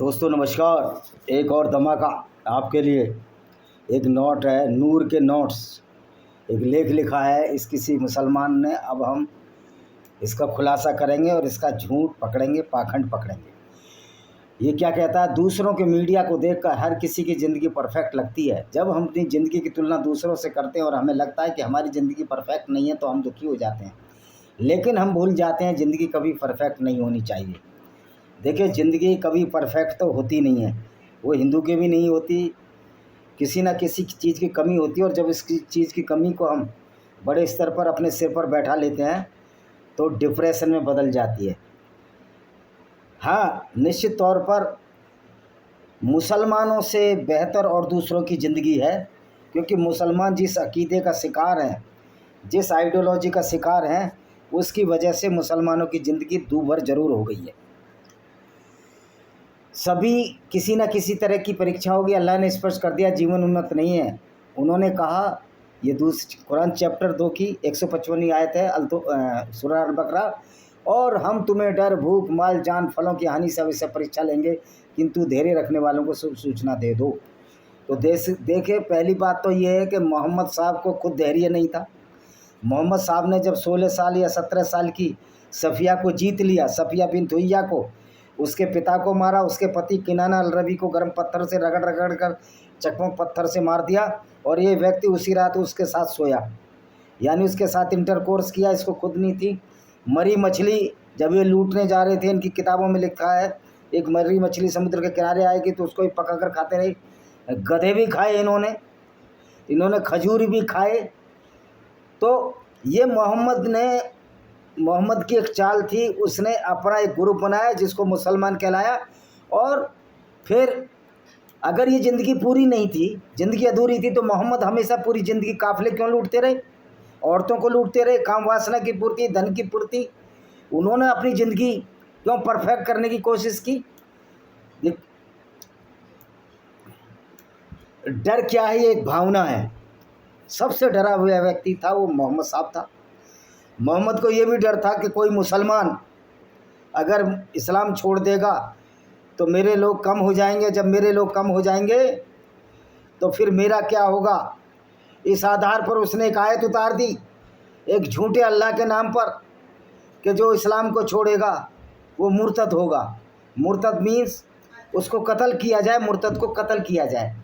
दोस्तों नमस्कार। एक और धमाका आपके लिए। एक नोट है, नूर के नोट्स। एक लेख लिखा है इस किसी मुसलमान ने। अब हम इसका खुलासा करेंगे और इसका झूठ पकड़ेंगे, पाखंड पकड़ेंगे। ये क्या कहता है, दूसरों के मीडिया को देखकर हर किसी की ज़िंदगी परफेक्ट लगती है। जब हम अपनी ज़िंदगी की तुलना दूसरों से करते हैं और हमें लगता है कि हमारी ज़िंदगी परफेक्ट नहीं है तो हम दुखी हो जाते हैं। लेकिन हम भूल जाते हैं ज़िंदगी कभी परफेक्ट नहीं होनी चाहिए। देखिए, ज़िंदगी कभी परफेक्ट तो होती नहीं है, वो हिंदू की भी नहीं होती। किसी ना किसी चीज़ की कमी होती है और जब इस चीज़ की कमी को हम बड़े स्तर पर अपने सिर पर बैठा लेते हैं तो डिप्रेशन में बदल जाती है। हाँ, निश्चित तौर पर मुसलमानों से बेहतर और दूसरों की ज़िंदगी है, क्योंकि मुसलमान जिस अकीदे का शिकार हैं, जिस आइडियोलॉजी का शिकार हैं, उसकी वजह से मुसलमानों की ज़िंदगी दूभर ज़रूर हो गई है। सभी किसी न किसी तरह की परीक्षा होगी। अल्लाह ने स्पष्ट कर दिया, जीवन उन्नत नहीं है। उन्होंने कहा, ये कुरान चैप्टर 2 की 155वीं आयत है, सूरह अल बकरा, और हम तुम्हें डर, भूख, माल, जान, फलों की हानि से अवश्य परीक्षा लेंगे, किंतु धैर्य रखने वालों को सूचना दे दो। तो देखे, पहली बात तो ये है कि मोहम्मद साहब को खुद धैर्य नहीं था। मोहम्मद साहब ने जब 16 साल या 17 साल की सफ़िया को जीत लिया, सफ़िया बिन्त हुय्या को, उसके पिता को मारा, उसके पति किनाना अल रबी को गर्म पत्थर से रगड़ रगड़ कर चकमक पत्थर से मार दिया, और ये व्यक्ति उसी रात उसके साथ सोया, यानी उसके साथ इंटरकोर्स किया। इसको खुद नहीं थी। मरी मछली जब ये लूटने जा रहे थे, इनकी किताबों में लिखा है, एक मरी मछली समुद्र के किनारे आएगी तो उसको ही पका कर खाते रहे। गधे भी खाए इन्होंने खजूर भी खाए। तो ये मोहम्मद की एक चाल थी। उसने अपना एक ग्रुप बनाया जिसको मुसलमान कहलाया, और फिर अगर ये ज़िंदगी पूरी नहीं थी, ज़िंदगी अधूरी थी, तो मोहम्मद हमेशा पूरी ज़िंदगी काफ़िले क्यों लूटते रहे, औरतों को लूटते रहे, काम वासना की पूर्ति, धन की पूर्ति। उन्होंने अपनी ज़िंदगी क्यों परफेक्ट करने की कोशिश की। डर क्या है, ये एक भावना है। सबसे डरा हुआ व्यक्ति था वो मोहम्मद साहब था। मोहम्मद को ये भी डर था कि कोई मुसलमान अगर इस्लाम छोड़ देगा तो मेरे लोग कम हो जाएंगे। जब मेरे लोग कम हो जाएंगे तो फिर मेरा क्या होगा। इस आधार पर उसने एक आयत उतार दी, एक झूठे अल्लाह के नाम पर, कि जो इस्लाम को छोड़ेगा वो मुर्तद होगा। मुर्तद मीन्स उसको कत्ल किया जाए, मुर्तद को कत्ल किया जाए।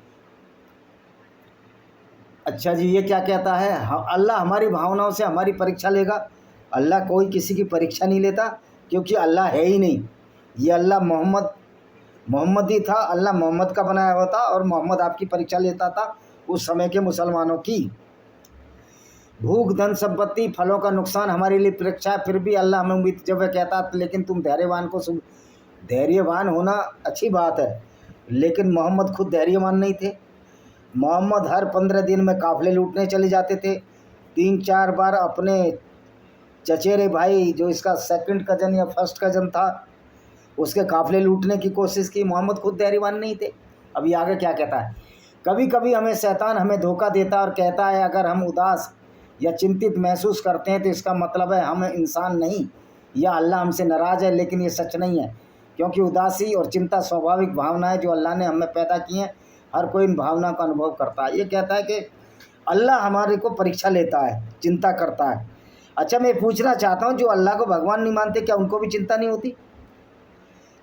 अच्छा जी, ये क्या कहता है, अल्लाह हमारी भावनाओं से हमारी परीक्षा लेगा। अल्लाह कोई किसी की परीक्षा नहीं लेता, क्योंकि अल्लाह है ही नहीं। ये अल्लाह मोहम्मद ही था। अल्लाह मोहम्मद का बनाया हुआ था और मोहम्मद आपकी परीक्षा लेता था उस समय के मुसलमानों की। भूख, धन, संपत्ति, फलों का नुकसान हमारे लिए परीक्षा है, फिर भी अल्लाह हमें उम्मीद जब वह कहता, लेकिन तुम धैर्यवान होना अच्छी बात है, लेकिन मोहम्मद खुद धैर्यवान नहीं थे। मोहम्मद हर 15 दिन में काफ़िले लूटने चले जाते थे। 3-4 बार अपने चचेरे भाई, जो इसका सेकंड कज़न या फर्स्ट कज़न था, उसके काफ़िले लूटने की कोशिश की। मोहम्मद खुद धैर्यवान नहीं थे। अब ये आगे क्या कहता है, कभी कभी हमें शैतान हमें धोखा देता और कहता है, अगर हम उदास या चिंतित महसूस करते हैं तो इसका मतलब है हम इंसान नहीं, या अल्लाह हमसे नाराज़ है। लेकिन ये सच नहीं है, क्योंकि उदासी और चिंता स्वाभाविक भावना है जो अल्लाह ने हमें पैदा की हैं। हर कोई इन भावना का अनुभव करता है। ये कहता है कि अल्लाह हमारे को परीक्षा लेता है, चिंता करता है। अच्छा, मैं पूछना चाहता हूँ, जो अल्लाह को भगवान नहीं मानते, क्या उनको भी चिंता नहीं होती?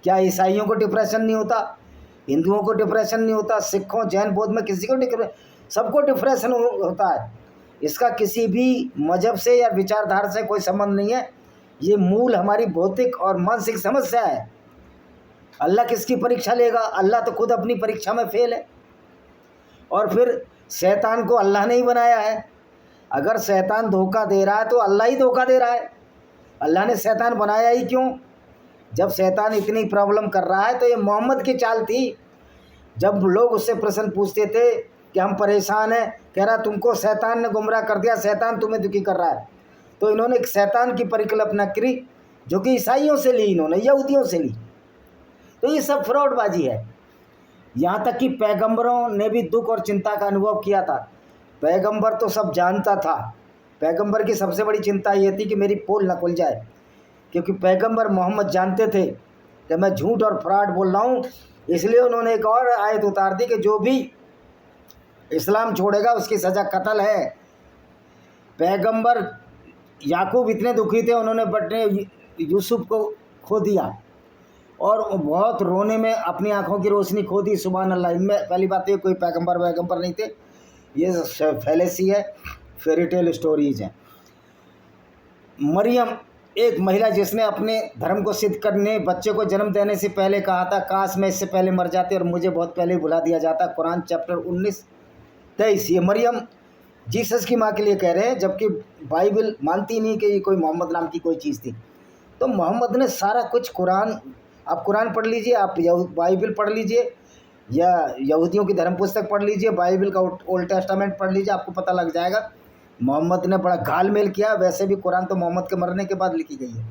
क्या ईसाइयों को डिप्रेशन नहीं होता? हिंदुओं को डिप्रेशन नहीं होता? सिखों, जैन, बौद्ध में किसी को सबको डिप्रेशन होता है। इसका किसी भी मजहब से या विचारधारा से कोई संबंध नहीं है। ये मूल हमारी भौतिक और मानसिक समस्या है। अल्लाह किसकी परीक्षा लेगा? अल्लाह तो खुद अपनी परीक्षा में फेल है। और फिर शैतान को अल्लाह ने ही बनाया है। अगर शैतान धोखा दे रहा है तो अल्लाह ही धोखा दे रहा है। अल्लाह ने शैतान बनाया ही क्यों? जब शैतान इतनी प्रॉब्लम कर रहा है तो ये मोहम्मद की चाल थी। जब लोग उससे प्रश्न पूछते थे कि हम परेशान हैं, कह रहा तुमको शैतान ने गुमराह कर दिया, शैतान तुम्हें दुखी कर रहा है। तो इन्होंने एक शैतान की परिकल्पना करी, जो कि ईसाइयों से ली, इन्होंने यहूदियों से ली। तो ये सब फ्रॉडबाजी है। यहाँ तक कि पैगंबरों ने भी दुख और चिंता का अनुभव किया था। पैगंबर तो सब जानता था। पैगंबर की सबसे बड़ी चिंता ये थी कि मेरी पोल न खुल जाए, क्योंकि पैगंबर मोहम्मद जानते थे कि मैं झूठ और फ्रॉड बोल रहा हूँ इसलिए उन्होंने एक और आयत उतार दी कि जो भी इस्लाम छोड़ेगा उसकी सज़ा कत्ल है। पैगंबर याकूब इतने दुखी थे, उन्होंने बटने यूसुफ को खो दिया और बहुत रोने में अपनी आंखों की रोशनी खो दी। सुभान अल्लाह। इनमें पहली बात ये कोई पैगंबर नहीं थे, ये फैलेसी है, फेरी टेल स्टोरीज हैं। मरियम एक महिला जिसने अपने धर्म को सिद्ध करने बच्चे को जन्म देने से पहले कहा था, काश मैं इससे पहले मर जाती और मुझे बहुत पहले भुला दिया जाता। कुरान चैप्टर 19:23। ये मरियम जीसस की माँ के लिए कह रहे हैं, जबकि बाइबल मानती नहीं कि ये कोई मोहम्मद नाम की कोई चीज़ थी। तो मोहम्मद ने सारा कुछ कुरान, आप कुरान पढ़ लीजिए, आप बाइबल पढ़ लीजिए या यहूदियों की धर्म पुस्तक पढ़ लीजिए, बाइबल का ओल्ड टेस्टामेंट पढ़ लीजिए, आपको पता लग जाएगा मोहम्मद ने बड़ा घालमेल किया। वैसे भी कुरान तो मोहम्मद के मरने के बाद लिखी गई है।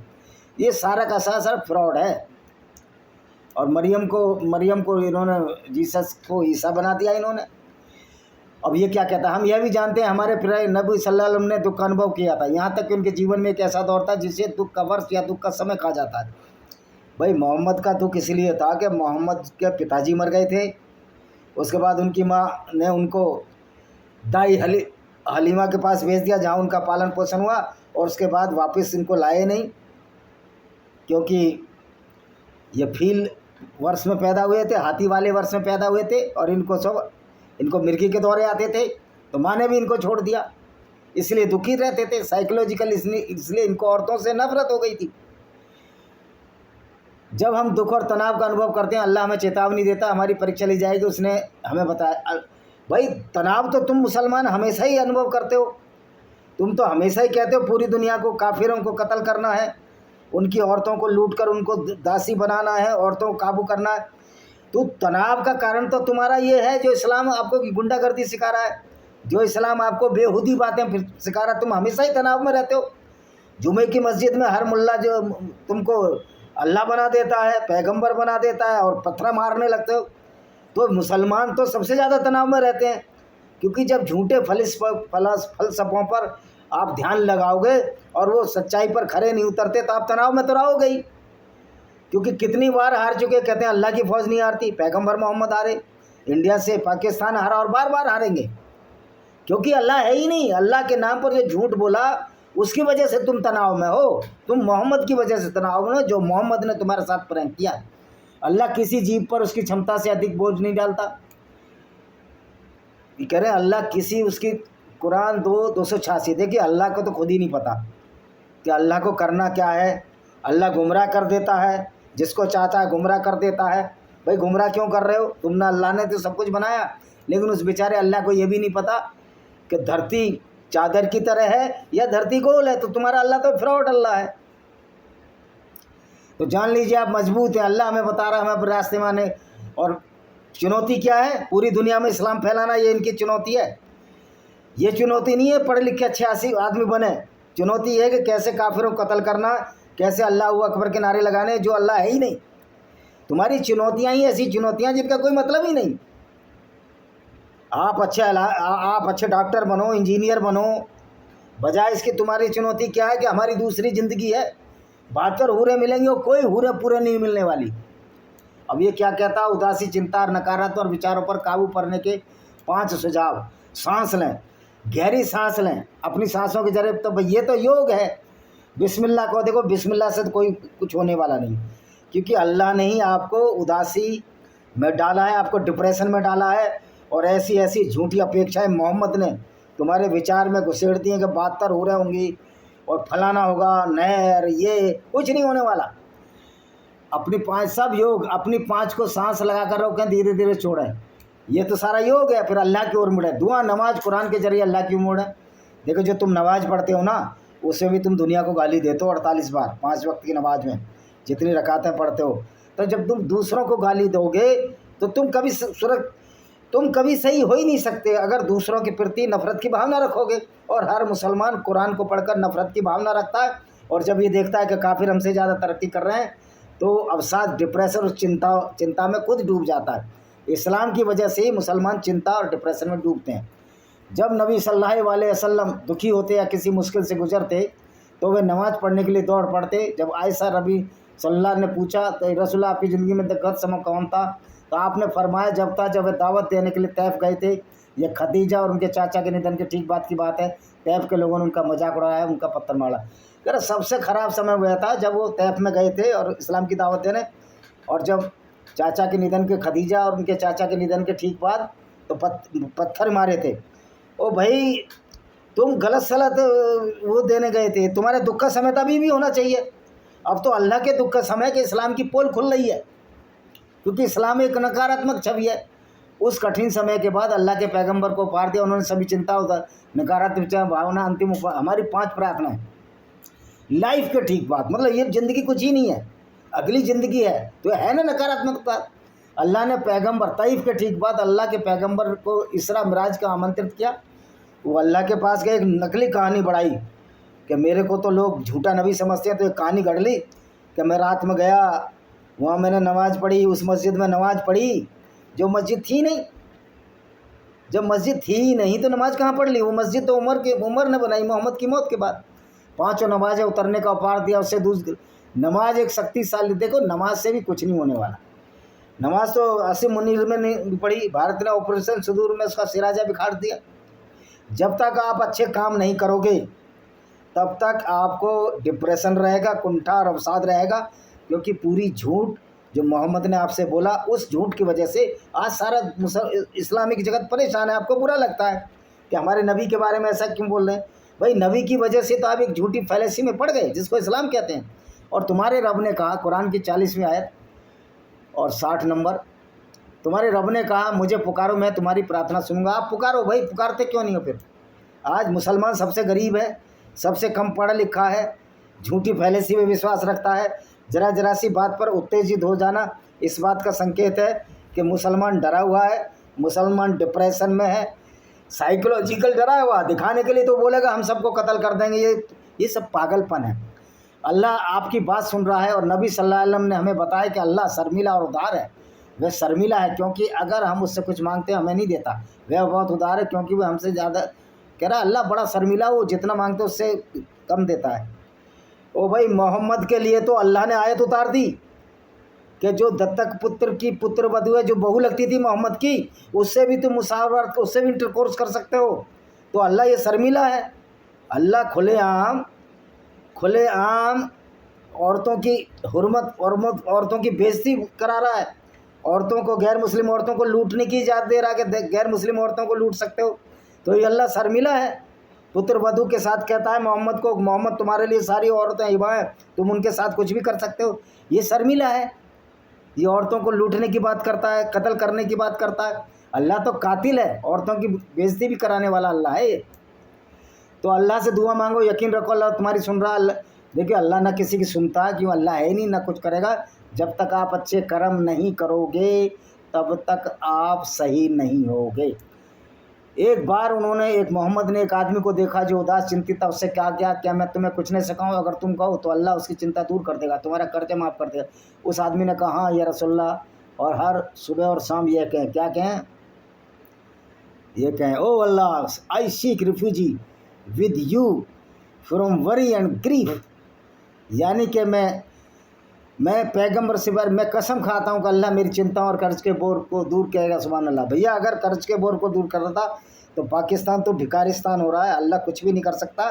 ये सारा का सारा फ्रॉड है। और मरियम को इन्होंने जीसस को ईसा बना दिया इन्होंने। अब ये क्या कहता है, हम यह भी जानते हैं हमारे प्रिय नबी सल्लल्लाहु अलैहि वसल्लम ने दुख का अनुभव किया था, यहाँ तक कि उनके जीवन में एक ऐसा दौर था जिसे दुख का वर्ष या दुख का समय कहा जाता है। भाई मोहम्मद का दुख इसलिए था कि मोहम्मद के पिताजी मर गए थे, उसके बाद उनकी माँ ने उनको दाई हलीमा के पास भेज दिया जहाँ उनका पालन पोषण हुआ, और उसके बाद वापस इनको लाए नहीं, क्योंकि ये फील वर्ष में पैदा हुए थे, हाथी वाले वर्ष में पैदा हुए थे, और इनको मिर्गी के दौरे आते थे, तो माँ ने भी इनको छोड़ दिया। इसलिए दुखी रहते थे साइकोलॉजिकल, इसलिए इनको औरतों से नफरत हो गई थी। जब हम दुख और तनाव का अनुभव करते हैं, अल्लाह हमें चेतावनी देता, हमारी परीक्षा ली जाएगी, उसने हमें बताया। भाई तनाव तो तुम मुसलमान हमेशा ही अनुभव करते हो, तुम तो हमेशा ही कहते हो पूरी दुनिया को काफिरों को कत्ल करना है, उनकी औरतों को लूट कर उनको दासी बनाना है, औरतों को काबू करना है। तो तनाव का कारण तो तुम्हारा ये है जो इस्लाम आपको गुंडागर्दी सिखा रहा है, जो इस्लाम आपको बेहुदी बातें सिखा रहा है। तुम हमेशा ही तनाव में रहते हो। जुमे की मस्जिद में हर मुल्ला जो तुमको अल्लाह बना देता है, पैगंबर बना देता है, और पत्थर मारने लगते हो। तो मुसलमान तो सबसे ज़्यादा तनाव में रहते हैं, क्योंकि जब झूठे फलसफों पर आप ध्यान लगाओगे और वो सच्चाई पर खरे नहीं उतरते, तो आप तनाव में तो रहोगे ही। क्योंकि कितनी बार हार चुके, कहते हैं अल्लाह की फ़ौज नहीं हारती, पैगंबर मोहम्मद हारे, इंडिया से पाकिस्तान हारा, और बार बार हारेंगे, क्योंकि अल्लाह है ही नहीं। अल्लाह के नाम पर जो झूठ बोला उसकी वजह से तुम तनाव में हो, तुम मोहम्मद की वजह से तनाव में हो, जो मोहम्मद ने तुम्हारे साथ प्रैंक किया। अल्लाह किसी जीव पर उसकी क्षमता से अधिक बोझ नहीं डालता। ये कह रहे हैं अल्लाह किसी उसकी कुरान 286। देखिए अल्लाह को तो खुद ही नहीं पता कि अल्लाह को करना क्या है। अल्लाह गुमराह कर देता है, जिसको चाहता है गुमराह कर देता है। भाई गुमराह क्यों कर रहे हो? तुमने, अल्लाह ने तो सब कुछ बनाया, लेकिन उस बेचारे अल्लाह को ये भी नहीं पता कि धरती चादर की तरह है या धरती गोल है। तो तुम्हारा अल्लाह तो फ्रॉड अल्लाह है। तो जान लीजिए आप मजबूत हैं। अल्लाह हमें बता रहा है, हमें अपने रास्ते में आने। और चुनौती क्या है? पूरी दुनिया में इस्लाम फैलाना, ये इनकी चुनौती है। ये चुनौती नहीं है पढ़े लिखे अच्छे आदमी बने, चुनौती है कि कैसे काफिरों को कत्ल करना, कैसे अल्लाह अकबर के नारे लगाने, जो अल्लाह है ही नहीं। तुम्हारी चुनौतियाँ ही ऐसी चुनौतियाँ जिनका कोई मतलब ही नहीं। आप अच्छे डॉक्टर बनो, इंजीनियर बनो, बजाय इसकी तुम्हारी चुनौती क्या है कि हमारी दूसरी ज़िंदगी है, बात कर हूरें मिलेंगे और कोई हूरें पूरे नहीं मिलने वाली। अब ये क्या कहता? उदासी, चिंता और नकारात्मक विचारों पर काबू पाने के 5 सुझाव। सांस लें, गहरी सांस लें, अपनी सांसों के जरिए। तो ये तो योग है। बिस्मिल्लाह को देखो, बिस्मिल्लाह से तो कोई कुछ होने वाला नहीं, क्योंकि अल्लाह ने ही आपको उदासी में डाला है, आपको डिप्रेशन में डाला है, और ऐसी ऐसी झूठी अपेक्षाएं मोहम्मद ने तुम्हारे विचार में घुसेड़ दी हैं कि 72 हो रहे होंगी और फलाना होगा, नहर, ये कुछ नहीं होने वाला। अपनी 5 सब योग, अपनी 5 को सांस लगा कर रोकें, धीरे धीरे छोड़ें। ये तो सारा योग है। फिर अल्लाह की ओर मुड़े, दुआ, नमाज, कुरान के जरिए अल्लाह की ओर मुड़े। देखो जो तुम नमाज पढ़ते हो ना, उसमें भी तुम दुनिया को गाली देते हो 48 बार 5 वक्त की नमाज में, जितनी रकातें पढ़ते हो। तो जब तुम दूसरों को गाली दोगे तो तुम कभी सही हो ही नहीं सकते अगर दूसरों के प्रति नफरत की भावना रखोगे। और हर मुसलमान कुरान को पढ़कर नफरत की भावना रखता है, और जब ये देखता है कि काफिर हमसे ज़्यादा तरक्की कर रहे हैं, तो अवसाद, डिप्रेशन और चिंता में खुद डूब जाता है। इस्लाम की वजह से ही मुसलमान चिंता और डिप्रेशन में डूबते हैं। जब नबी सल्लल्लाहु अलैहि वसल्लम दुखी होते या किसी मुश्किल से गुजरते, तो वे नमाज़ पढ़ने के लिए दौड़ पड़ते। जब आयशा रबी सल्लल्लाहु ने पूछा तो रसूल आपकी ज़िंदगी में गलत समय कौन था, तो आपने फरमाया जब दावत देने के लिए तैफ गए थे, ये खदीजा और उनके चाचा के निधन के ठीक बाद की बात है, तैफ के लोगों ने उनका मजाक उड़ाया, उनका पत्थर मारा। कह रहा सबसे ख़राब समय हुआ था जब वो तैफ में गए थे और इस्लाम की दावत देने, और जब चाचा के निधन के खदीजा और उनके चाचा के निधन के ठीक बाद तो पत्थर मारे थे। ओ भाई तुम गलत सलत वो देने गए थे, तुम्हारे दुख का समय तभी भी होना चाहिए। अब तो अल्लाह के दुख का समय कि इस्लाम की पोल खुल रही है, क्योंकि इस्लाम एक नकारात्मक छवि है। उस कठिन समय के बाद अल्लाह के पैगंबर को पार दिया, उन्होंने सभी चिंता होता नकारात्मक भावना अंतिम हमारी 5 प्रार्थनाएं लाइफ के ठीक बात, मतलब ये ज़िंदगी कुछ ही नहीं है, अगली ज़िंदगी है, तो है ना नकारात्मकता। अल्लाह ने पैगंबर तईफ के ठीक बाद अल्लाह के पैगंबर को इसरा मिराज का आमंत्रित किया। वो अल्लाह के पास गए, एक नकली कहानी बढ़ाई कि मेरे को तो लोग झूठा नबी समझते हैं, तो एक कहानी गढ़ ली कि मैं रात में गया, वहाँ मैंने नमाज़ पढ़ी, उस मस्जिद में नमाज़ पढ़ी जो मस्जिद थी नहीं। जब मस्जिद थी ही नहीं तो नमाज कहाँ पढ़ ली? वो मस्जिद तो उमर ने बनाई मोहम्मद की मौत के बाद। 5 नमाजें उतरने का उपहार दिया, उससे दूसरी नमाज एक शक्तिशाली, देखो नमाज से भी कुछ नहीं होने वाला। नमाज तो असीम मुनीर में नहीं पढ़ी, भारत ने ऑपरेशन सुदूर में उसका सिराजा बिखार दिया। जब तक आप अच्छे काम नहीं करोगे तब तक आपको डिप्रेशन रहेगा, कुंठा और अवसाद रहेगा, क्योंकि पूरी झूठ जो मोहम्मद ने आपसे बोला, उस झूठ की वजह से आज सारा इस्लामिक जगत परेशान है। आपको बुरा लगता है कि हमारे नबी के बारे में ऐसा क्यों बोल रहे हैं? भाई नबी की वजह से तो आप एक झूठी फैलेसी में पड़ गए जिसको इस्लाम कहते हैं। और तुम्हारे रब ने कहा, कुरान की 40वीं आयत और 60 नंबर, तुम्हारे रब ने कहा मुझे पुकारो मैं तुम्हारी प्रार्थना सुनूंगा। आप पुकारो भाई, पुकारते क्यों नहीं हो फिर? आज मुसलमान सबसे गरीब है, सबसे कम पढ़ा लिखा है, झूठी फैलेसी में विश्वास रखता है। जरा सी बात पर उत्तेजित हो जाना इस बात का संकेत है कि मुसलमान डरा हुआ है, मुसलमान डिप्रेशन में है, साइकोलॉजिकल डरा हुआ, दिखाने के लिए तो बोलेगा हम सबको कत्ल कर देंगे। ये सब पागलपन है। अल्लाह आपकी बात सुन रहा है और नबी सल्लल्लाहु अलैहि वसल्लम ने हमें बताया कि अल्लाह शर्मिला और उदार है। वह शर्मिला है क्योंकि अगर हम उससे कुछ मांगते हैं हमें नहीं देता। वह बहुत उदार है क्योंकि वह हमसे ज़्यादा, कह रहा अल्लाह बड़ा शर्मिला, वो जितना मांगते उससे कम देता है। ओ भाई मोहम्मद के लिए तो अल्लाह ने आयत उतार दी कि जो दत्तक पुत्र की पुत्र वधू है, जो बहू लगती थी मोहम्मद की, उससे भी तुम मुसावरत, उससे भी इंटरकोर्स कर सकते हो। तो अल्लाह ये शर्मिला है? अल्लाह खुलेआम औरतों की हुर्मत और औरतों की बेइज्जती करा रहा है। औरतों को, गैर मुस्लिम औरतों को लूटने की इजाज़त दे रहा है कि गैर मुस्लिम औरतों को लूट सकते हो। तो ये अल्लाह शर्मिला है? पुत्र वधू के साथ कहता है मोहम्मद को, मोहम्मद तुम्हारे लिए सारी औरतें हिबा हैं, तुम उनके साथ कुछ भी कर सकते हो। ये शर्मिला है? ये औरतों को लूटने की बात करता है, कत्ल करने की बात करता है। अल्लाह तो कातिल है, औरतों की बेइज्जती भी कराने वाला अल्लाह है ये। तो अल्लाह से दुआ मांगो, यकीन रखो अल्लाह तुम्हारी सुन रहा है। देखिए अल्लाह ना किसी की सुनता है, क्यों? अल्लाह है ही नहीं, ना कुछ करेगा। जब तक आप अच्छे कर्म नहीं करोगे तब तक आप सही नहीं होगे। एक बार मोहम्मद ने एक आदमी को देखा जो उदास चिंतित था, उससे क्या मैं तुम्हें कुछ नहीं सिखाऊं? अगर तुम कहो तो अल्लाह उसकी चिंता दूर कर देगा, तुम्हारा कर्ज माफ़ कर देगा। उस आदमी ने कहा हाँ या रसूलल्लाह, और हर सुबह और शाम ये कहें, क्या कहें? ये कहें, O Allah I seek refuge with you from worry and grief, यानी कि मैं पैगंबर से बार मैं कसम खाता हूँ कि अल्लाह मेरी चिंता और कर्ज के बोझ को दूर करेगा। सुभान अल्लाह। भैया अगर कर्ज के बोझ को दूर कर रहा था तो पाकिस्तान तो भिखारिस्तान हो रहा है, अल्लाह कुछ भी नहीं कर सकता।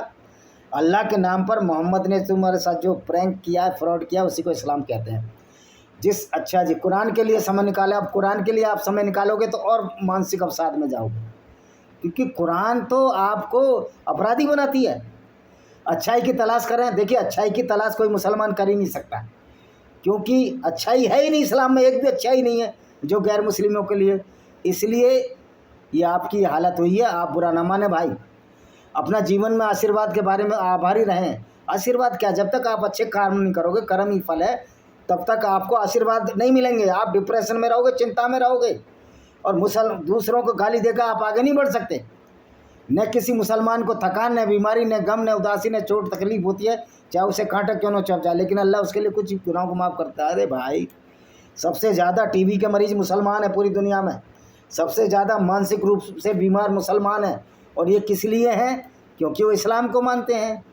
अल्लाह के नाम पर मोहम्मद ने तुम्हारे साथ जो प्रैंक किया है, फ्रॉड किया, उसी को इस्लाम कहते हैं। अच्छा जी, कुरान के लिए समय निकाले। अब कुरान के लिए आप समय निकालोगे तो और मानसिक अवसाद में जाओगे, क्योंकि कुरान तो आपको अपराधी बनाती है। अच्छाई की तलाश करें, देखिए अच्छाई की तलाश कोई मुसलमान कर ही नहीं सकता, क्योंकि अच्छाई है ही नहीं, इस्लाम में एक भी अच्छाई नहीं है जो गैर मुस्लिमों के लिए। इसलिए ये आपकी हालत हुई है। आप बुरा ना माने भाई, अपना जीवन में आशीर्वाद के बारे में आभारी रहें। आशीर्वाद क्या? जब तक आप अच्छे काम नहीं करोगे, कर्म ही फल है, तब तक आपको आशीर्वाद नहीं मिलेंगे। आप डिप्रेशन में रहोगे, चिंता में रहोगे, और दूसरों को गाली देकर आप आगे नहीं बढ़ सकते। न किसी मुसलमान को थकान, न बीमारी, न गम, न उदासी, न चोट तकलीफ होती है, चाहे उसे कांटा क्यों न चुभ जाए, लेकिन अल्लाह उसके लिए कुछ गुनाहों को माफ़ करता है। अरे भाई, सबसे ज़्यादा टीबी के मरीज मुसलमान है पूरी दुनिया में, सबसे ज़्यादा मानसिक रूप से बीमार मुसलमान हैं, और ये किस लिए हैं? क्योंकि वो इस्लाम को मानते हैं।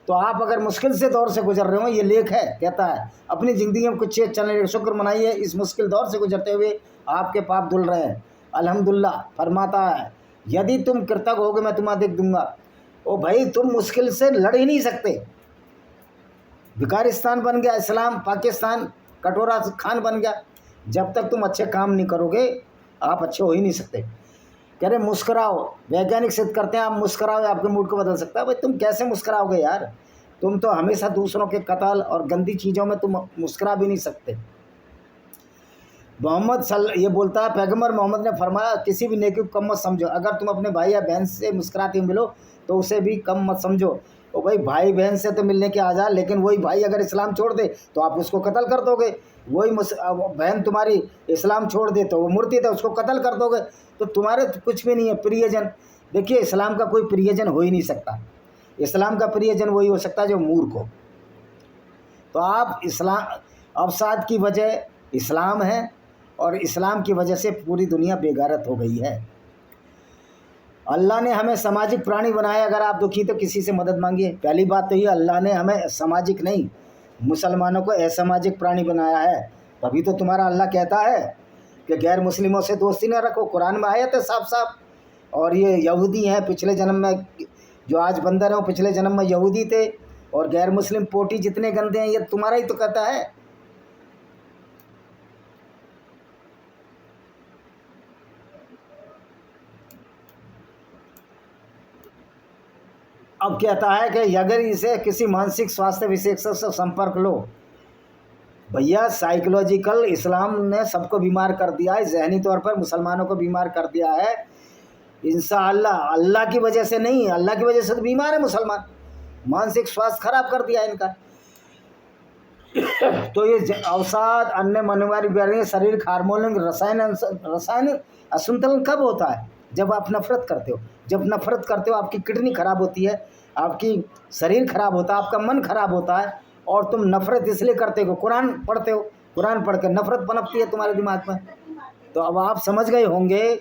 तो आप अगर मुश्किल से दौर से गुजर रहे हो, ये लेख है कहता है अपनी ज़िंदगी में कुछ चीज़ चलने, शुक्र मनाइए इस मुश्किल दौर से गुजरते हुए आपके पाप धुल रहे हैं। अल्हम्दुलिल्लाह फरमाता है यदि तुम कृतज्ञ होगे मैं तुम्हें अधिक दूंगा। ओ भाई तुम मुश्किल से लड़ ही नहीं सकते। भिखारिस्तान बन गया इस्लाम, पाकिस्तान कटोरा खान बन गया। जब तक तुम अच्छे काम नहीं करोगे आप अच्छे हो ही नहीं सकते। कह रहे मुस्कुराओ, वैज्ञानिक सिद्ध करते हैं आप मुस्कुराओ आपके मूड को बदल सकता है। भाई तुम कैसे मुस्कुराओगे यार, तुम तो हमेशा दूसरों के कत्ल और गंदी चीज़ों में तुम मुस्कुरा भी नहीं सकते। ये बोलता है पैगंबर मोहम्मद ने फरमाया किसी भी नेकी को कम मत समझो। अगर तुम अपने भाई या बहन से मुस्कुराते मिलो तो उसे भी कम मत समझो। तो भाई भाई बहन से तो मिलने के आज़ाद, लेकिन वही भाई अगर इस्लाम छोड़ दे तो आप उसको कत्ल कर दोगे। वही बहन तुम्हारी इस्लाम छोड़ दे तो वो मूर्ति थे उसको कत्ल कर दोगे। तो तुम्हारे तो कुछ भी नहीं है प्रियजन। देखिए इस्लाम का कोई प्रियजन हो ही नहीं सकता। इस्लाम का प्रियजन वही हो सकता है जो मूर्ख हो। तो आप इस्लाम अवसाद की वजह इस्लाम है और इस्लाम की वजह से पूरी दुनिया बेगारत हो गई है। अल्लाह ने हमें सामाजिक प्राणी बनाया। अगर आप दुखी तो किसी से मदद मांगिए। पहली बात तो ये अल्लाह ने हमें सामाजिक नहीं मुसलमानों को असामाजिक प्राणी बनाया है। तभी तो तुम्हारा अल्लाह कहता है कि गैर मुस्लिमों से दोस्ती न रखो। कुरान में आयत है साफ साफ। और ये यहूदी हैं पिछले जन्म में, जो आज बंदर हैं वो पिछले जन्म में यहूदी थे। और गैर मुस्लिम पोटी जितने गंदे हैं ये तुम्हारा ही तो कहता है। अब कहता है कि अगर इसे किसी मानसिक स्वास्थ्य विशेषज्ञ से संपर्क लो। भैया साइकोलॉजिकल इस्लाम ने सबको बीमार कर दिया है, जहनी तौर पर मुसलमानों को बीमार कर दिया है। इंशाअल्लाह अल्लाह की वजह से नहीं, अल्लाह की वजह से तो बीमार है मुसलमान। मानसिक स्वास्थ्य खराब कर दिया इनका। तो ये अवसाद अन्य मनोवारी बीमारी शरीर हार्मोन रसायन असंतुलन कब होता है? जब आप नफरत करते हो। जब नफरत करते हो आपकी किडनी खराब होती है, आपकी शरीर खराब होता है, आपका मन खराब होता है। और तुम नफरत इसलिए करते हो, कुरान पढ़ते हो, कुरान पढ़ के नफरत पनपती है तुम्हारे दिमाग में। तो अब आप समझ गए होंगे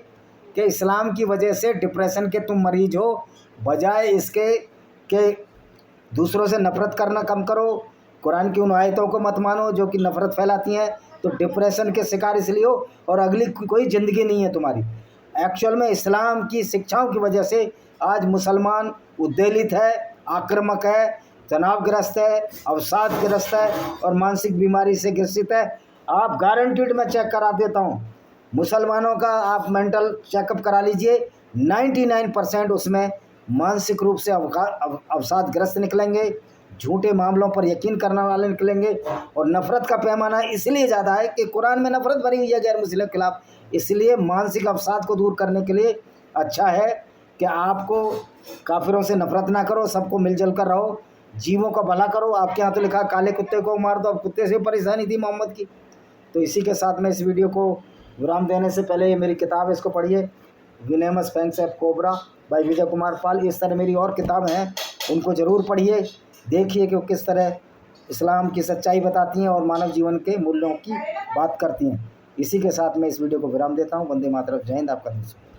कि इस्लाम की वजह से डिप्रेशन के तुम मरीज हो। बजाय इसके कि दूसरों से नफरत करना कम करो, कुरान की उन आयतों को मत मानो जो कि नफरत फैलाती हैं। तो डिप्रेशन के शिकार इसलिए हो और अगली कोई ज़िंदगी नहीं है तुम्हारी। एक्चुअल में इस्लाम की शिक्षाओं की वजह से आज मुसलमान उद्वेलित है, आक्रामक है, तनावग्रस्त है, अवसादग्रस्त है और मानसिक बीमारी से ग्रसित है। आप गारंटीड मैं चेक करा देता हूँ, मुसलमानों का आप मेंटल चेकअप करा लीजिए, 99% उसमें मानसिक रूप से अवसादग्रस्त निकलेंगे, झूठे मामलों पर यकीन करने वाले निकलेंगे। और नफ़रत का पैमाना इसलिए ज़्यादा है कि कुरान में नफ़रत भरी हुई है गैर मुस्लिम के खिलाफ। इसलिए मानसिक अवसाद को दूर करने के लिए अच्छा है कि आपको काफिरों से नफरत ना करो, सबको मिलजुल कर रहो, जीवों का भला करो। आपके यहाँ तो लिखा काले कुत्ते को मार दो, अब कुत्ते से परेशानी थी मोहम्मद की। तो इसी के साथ मैं इस वीडियो को विराम देने से पहले ये मेरी किताब है, इसको पढ़िए, विनेमस fangs of cobra bye Vijay Kumar Pal. इस तरह मेरी और किताबें हैं, उनको ज़रूर पढ़िए, देखिए कि वो किस तरह इस्लाम की सच्चाई बताती हैं और मानव जीवन के मूल्यों की बात करती हैं। इसी के साथ मैं इस वीडियो को विराम देता हूँ। वंदे मातरम, जय हिंद, आपका दिन शुभ।